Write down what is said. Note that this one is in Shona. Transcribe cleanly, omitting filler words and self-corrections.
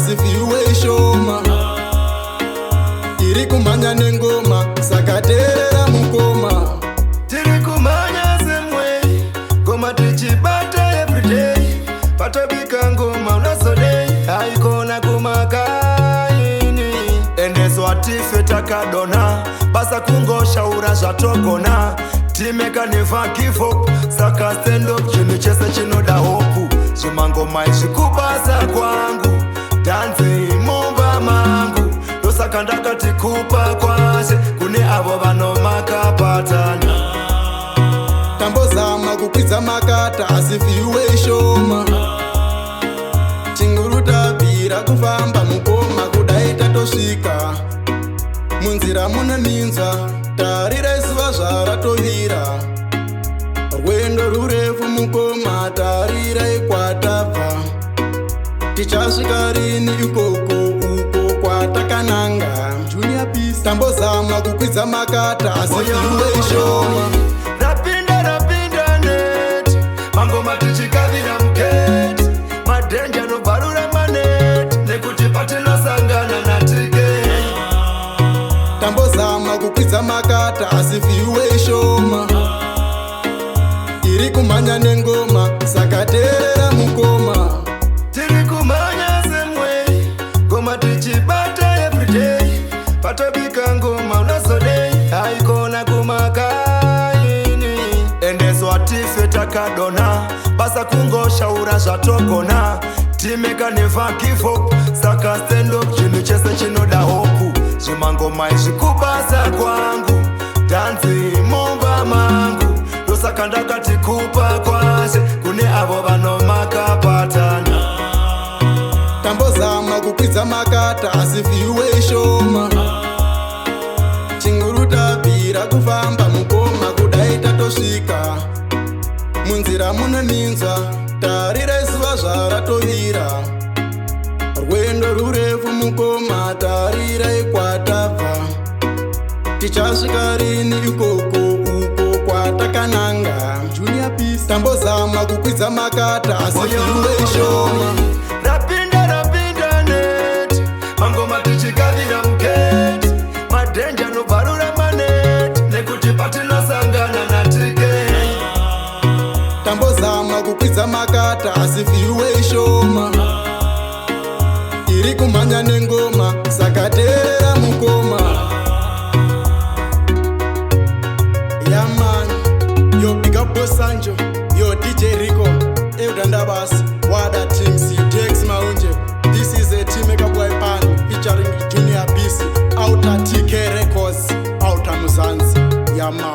asi viewe shoma. Tiri kumanya nengoma saka teerera mukoma. Tiri kumanya semwe ngoma tichibata everyday. Patobika ngoma unasodei haikona kumakaini. Endezo atife takadona basa kungoshaura zvatogona. Timeka never give up saka stand up chinhu chese chinoda hopu. Zvimangoma izvikubasa kwangu danze mumba mangu. Ndosaka ndakati kupa kwashe kune avo vanomakapatana. Tambozama kukwidza makata asi viewe shoma. Chingurutabira kufamba mukoma kudai tatosvika. Munzira mune minzwa tarira zuva zvaratovira. Rwendo rurefu mukoma tarira ikwatabva. Tichasvika rini ikoko uko kwatakananga. Tambozama kukwidza makata asi viewe shoma. Rapinda net mangoma tichikavira muketi. Madhenja nobvarura maneti nekuti patinosangana na Teekay. Tambozama kukwidza makata asi viewe shoma. Tiri kumanya nengoma saka teerera mukoma. Tiri kumanya semwe ngoma tichibata everyday. Patobika ngoma unasodei haikona kumakaini. Endezo atife takadona basa kungoshaura zvatogona. Timeka never give up saka stand up chinhu chese chinoda hopu. Zvimangoma izvikubasa kwangu danze mumba mangu. Ndosaka ndakati kupa kwashe kune avo vanomakapatana. Tambozama kukwidza makata asi viewe shoma. Chingurutabira kufamba mukoma kudai tatosvika. Munzira mune minzwa tarira zuva zvaratovira. Rwendo rurefu mukoma tarira ikwatabva. Tichasvika rini ikoko uko kwatakananga. Tambozama kukwidza makata asi viewe shoma. Rapinda net mangoma tichikavira muketi. Madhenja nobvarura maneti nekuti patinosangana na Teekay. Tambozama kukwidza makata asi viewe shoma. Tiri kumanya nengoma saka teerera mukoma. Yeah man, yo big up Sanjo, yo DJ Rico, Evdandabas, Wada Team C, Dx-Maunje. This is a team make Bouy pan featuring Junior BC, out at Teekay Records, out at Muzanzi. Yeah man.